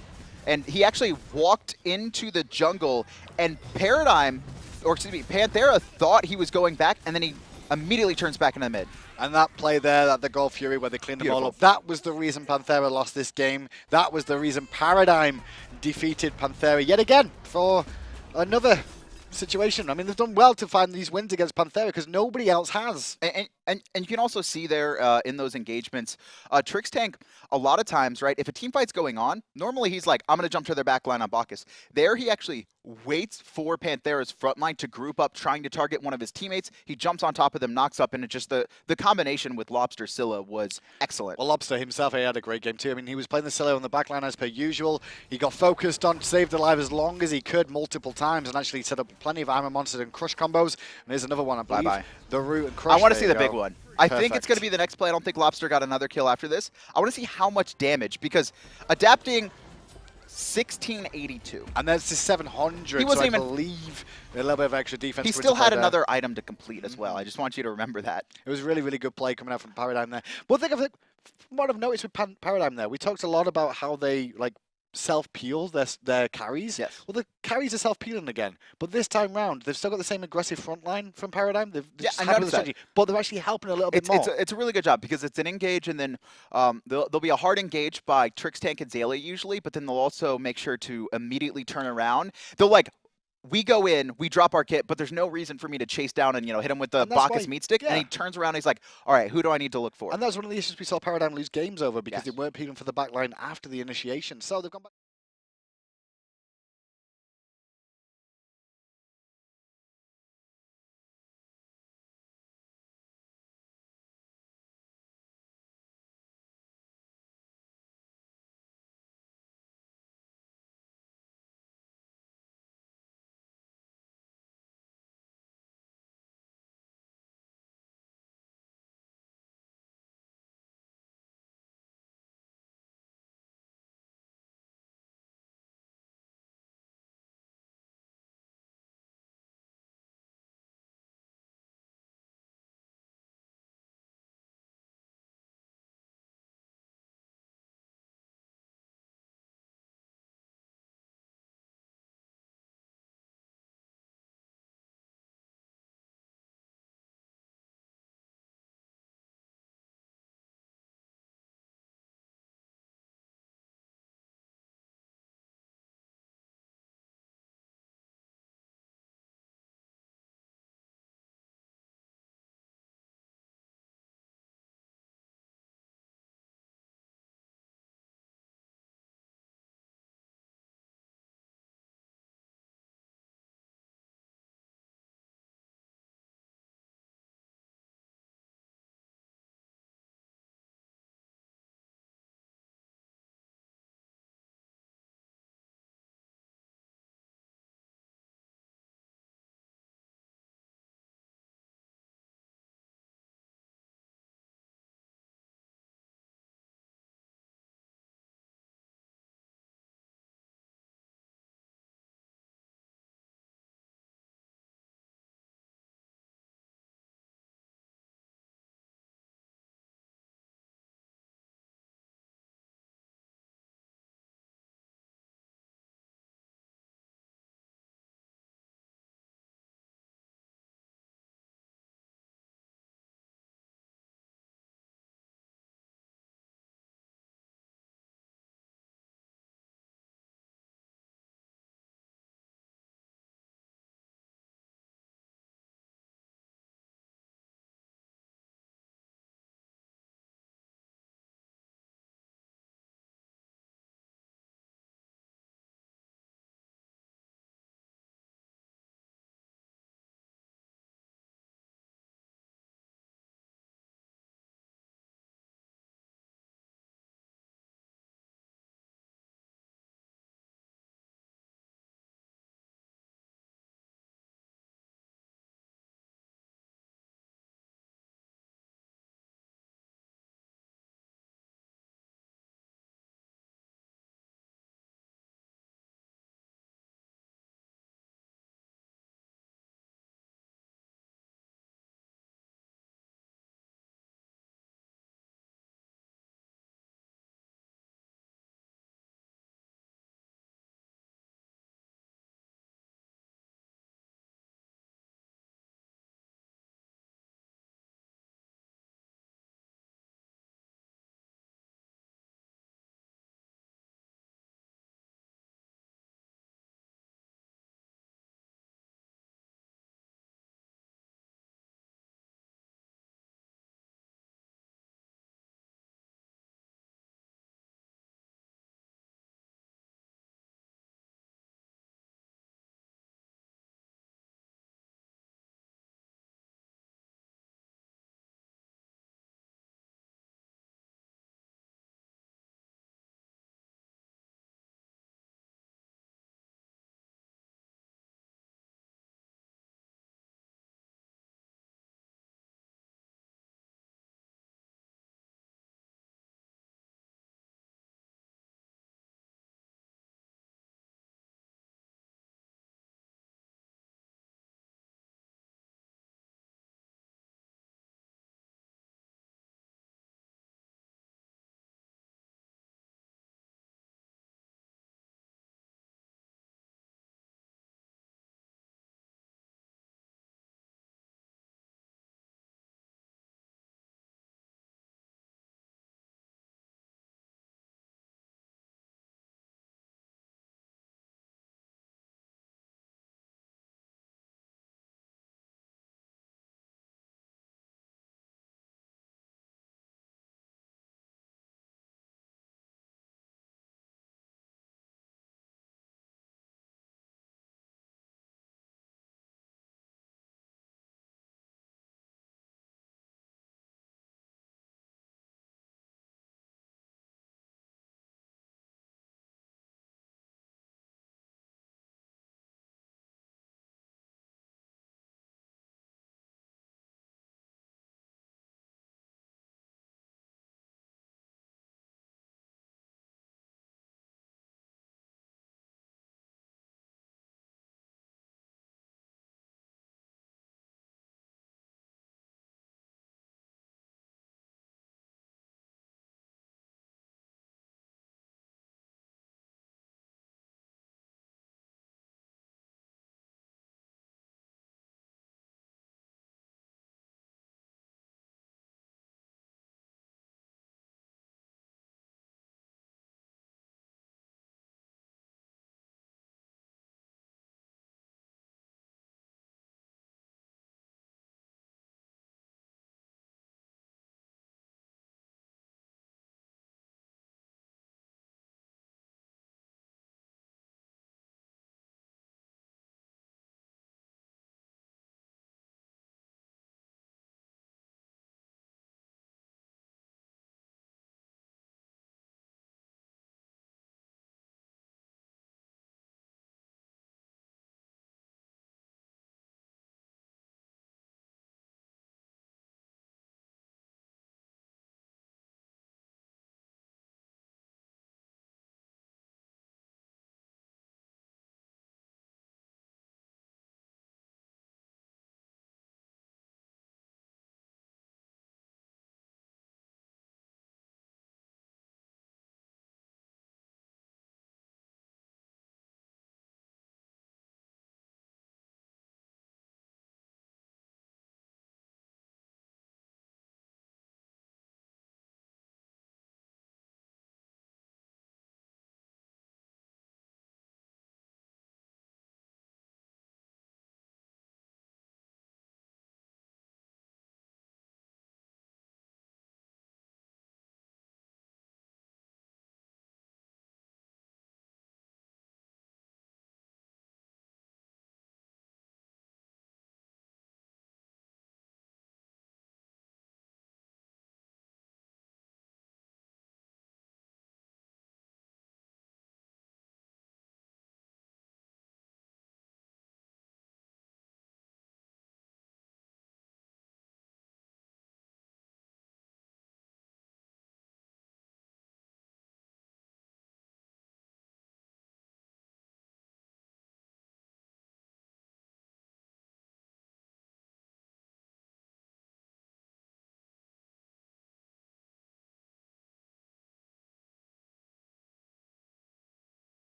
And he actually walked into the jungle, and Panthera thought he was going back, and then he immediately turns back into the mid. And that play there, that the Gold Fury where they cleaned them all up, that was the reason Panthera lost this game. That was the reason Paradigm defeated Panthera yet again for another situation. I mean, they've done well to find these wins against Panthera because nobody else has. And you can also see there in those engagements, Trixtank, a lot of times, right, if a team fight's going on, normally he's like, I'm going to jump to their back line on Bacchus. There he actually waits for Panthera's front line to group up, trying to target one of his teammates. He jumps on top of them, knocks up, and it just the combination with Lawbster Scylla was excellent. Well, Lawbster himself, he had a great game too. I mean, he was playing the Scylla on the back line as per usual. He got focused on, saved alive as long as he could multiple times, and actually set up plenty of Iron Monster and Crush combos. And here's another one, I believe. The Root and Crush. I want to see the big one. I Perfect. think it's going to be the next play. I don't think Lawbster got another kill after this. I want to see how much damage, because adapting 1682. And that's the 700, he wasn't so even, I believe a little bit of extra defense. He still had another item to complete as well. I just want you to remember that. It was really, really good play coming out from Paradigm there. One thing from what I've noticed with Paradigm there, we talked a lot about how they self-peel their carries. Yes. Well, the carries are self-peeling again, but this time round, they've still got the same aggressive front line from Paradigm. I noticed that. But they're actually helping a little bit more. It's a really good job because it's an engage, and then there'll be a hard engage by Trixtank and Xaliea usually, but then they'll also make sure to immediately turn around. They'll we go in, we drop our kit, but there's no reason for me to chase down and hit him with the Bacchus meat stick. Yeah. And he turns around and he's like, all right, who do I need to look for? And that was one of the issues we saw Paradigm lose games over because they weren't peeling for the back line after the initiation. So they've gone back.